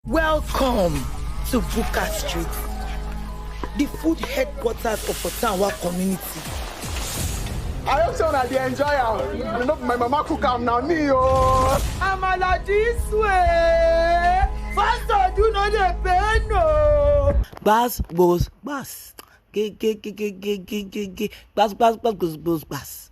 Welcome to Buka Street, the food headquarters of Ottawa community. I hope so that they enjoy it. You know, my mama cook am now, me oh. Amala this way. Faster, do not the pain no. Bass, boss, bass. Bass.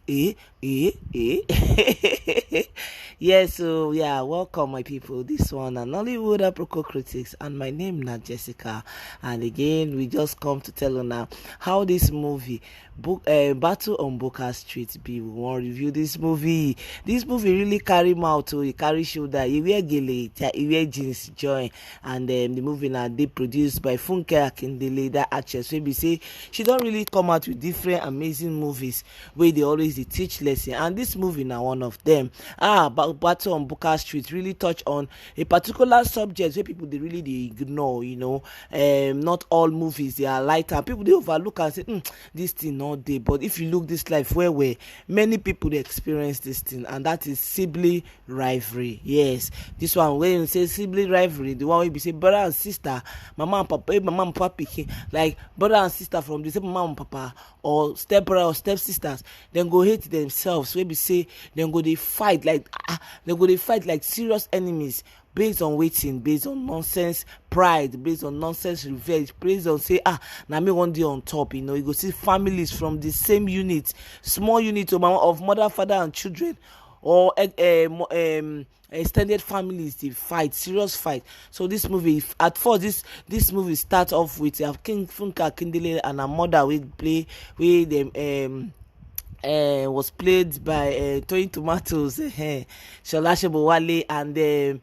Yes, so yeah, welcome my people. This one and Nollywood Aproko critics, and my name is Jessica. And again, we just come to tell you now how this movie, Battle on Buka Street, be. We want to review this movie. This movie really carry mouth, he carry shoulder, he wear gele, he wear jeans, join, and the movie now they produced by Funke Akindele, that actress. So we say she don't really come out with different amazing movies where they always they teach lesson, and this movie now one of them. Battle on Buka Street really touch on a particular subject where people they really they ignore. You know, not all movies they are lighter. People they overlook and say this thing not there. But if you look this life where many people they experience this thing, and that is sibling rivalry. Yes, this one when you say sibling rivalry, the one where you say brother and sister, mama and papa picking, like brother and sister from the same mama and papa, or step brother or step sisters, then go hate themselves. Where we say then go they fight like serious enemies, based on waiting, based on nonsense pride, based on nonsense revenge, based on say now me one day on top. You know, you go see families from the same unit, small unit of mother, father and children, or extended families, they fight, serious fight. So this movie, at first this movie starts off with King Funke Akindele and her mother was played by Toyin Tomatoes, Shola Shebowale, and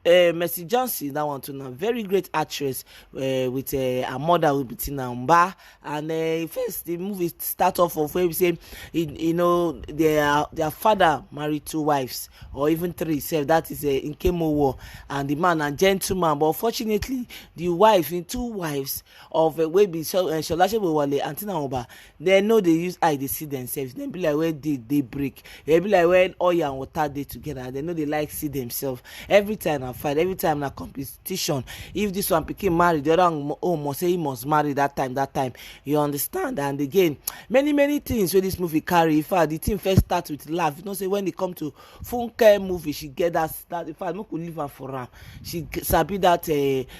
Mercy Johnson. That one too now, very great actress, with her mother with Bettina Mba. And first the movie start off of where we say their father married 2 wives or even 3 self, that is in Kemo War, and the man a gentleman, but unfortunately the wife in 2 wives of Webi Shola Shebowale and Tina Mba, they know they use eye, they see themselves, they be like where they break, they be like when oil and water they together, they know they like see themselves every time I fight, every time na competition. If this one became married, the other one must say he must marry that time, you understand. And again, many things where this movie carry. In fact, the thing first starts with laugh. You know, say when they come to Funke movie, she get that in fact no could leave her for her. She sabi that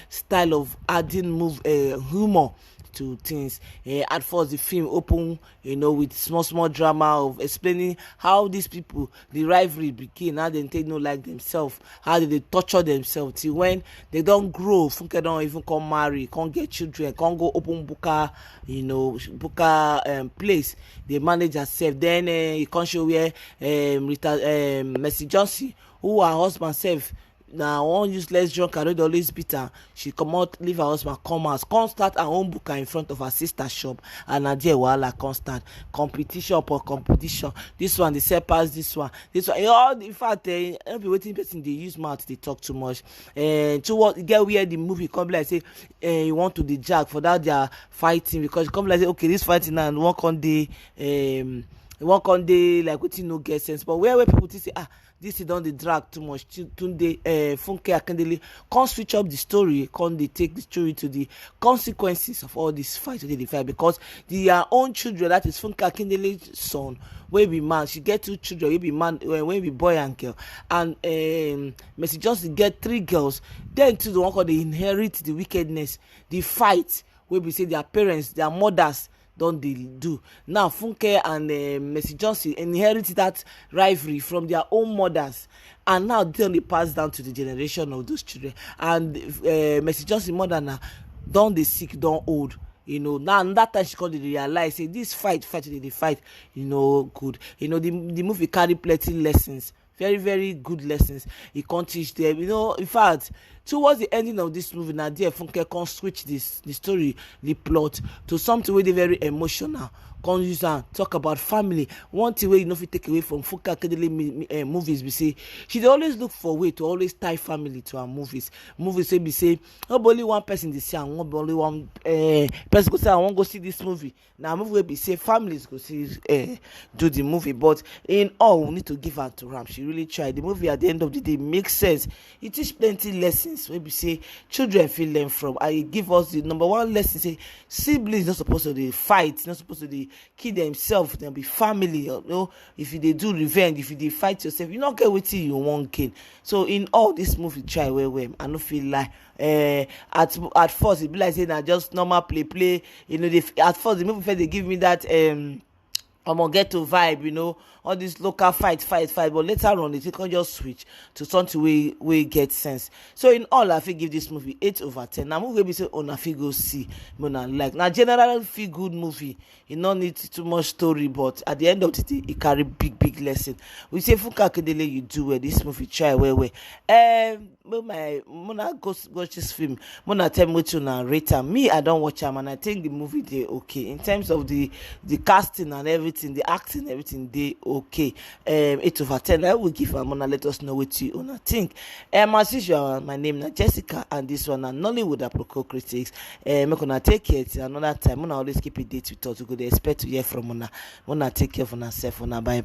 style of adding humor to things. At first the film open, with small drama of explaining how these people, the rivalry begin, how they take no like themselves, how they torture themselves till when they don't grow. Funke don't even come marry, can't get children, can't go open Buka, place. They manage herself. Then he can't show where Mercy Johnson, who her husband self now one useless drunk and always bitter, she come out, leave her husband, come out, come start her own Buka in front of her sister's shop, and na there wahala constant competition upon competition. This one they sell pass this one. All in fact, every waiting person they use mouth, they talk too much. To what get where the movie come like say you want to the jack for that they are fighting, because you come like say okay this fighting now and work on the like wetin no get sense, but where people think say this is don dey drag too much. Tunde Funke Akindele can't switch up the story, can't they take the story to the consequences of all this fight wey dey fight, because their own children, that is Funke Akindele's son wey be man, she get 2 children wey be man, wey be boy and girl, and Mercy Johnson get 3 girls. Then too the one called they inherit the wickedness, the fight wey be say their parents, their mothers don't they do. Now Funke and Mercy Johnson inherit that rivalry from their own mothers, and now they only pass down to the generation of those children. And Mercy Johnson mother now don't they sick, don't old. Now that time she called it realize say this fight they fight, good. The movie carry plenty lessons, very good lessons. He can't teach them. In fact, towards the ending of this movie, now dear Funke can switch the story, the plot to something really very emotional, come use am talk about family. One thing wey you no fit take away from Funke Akindele movies be say she dey always look for way to always tie family to her movies wey be say no be only one person dey see am, no be only one person go say I wan go see this movie. Na movie wey be say families go see do the movie, but in all we need to give her to am. She really try. The movie at the end of the day makes sense. It teach plenty lessons wey be say children fit learn from. I give us the number one lesson, say siblings not supposed to dey fight, not supposed to dey kill themselves. Dem be family. You know, if you dey do revenge, if you dey fight yourself, you no get wetin you wan gain. So in all, this movie try well. I no feel like at first it be like say na just normal play. You know, at first the movie first they give me that get to vibe, you know, all this local fight, but later on they can just switch to something we get sense. So in all, I fit give this movie 8/10. Now movie be say I fit go see, like now general feel good movie. You no need too much story, but at the end of the day, it carry big lesson. We say Funke Akindele, you do well. This movie try well. Mona go watch this film. Mona tell me what you rate am. Me, I don't watch am, and I think the movie they okay in terms of the casting and everything, the acting, everything they okay. 8/10. I will give Mona. Let us know what you wanna think. As usual, my name is Jessica, and this one is Nollywood Aproko Critics. Make una take care till another time. Mona always keep a date with us. We go dey expect to hear from Mona. Mona take care of herself. Mona bye.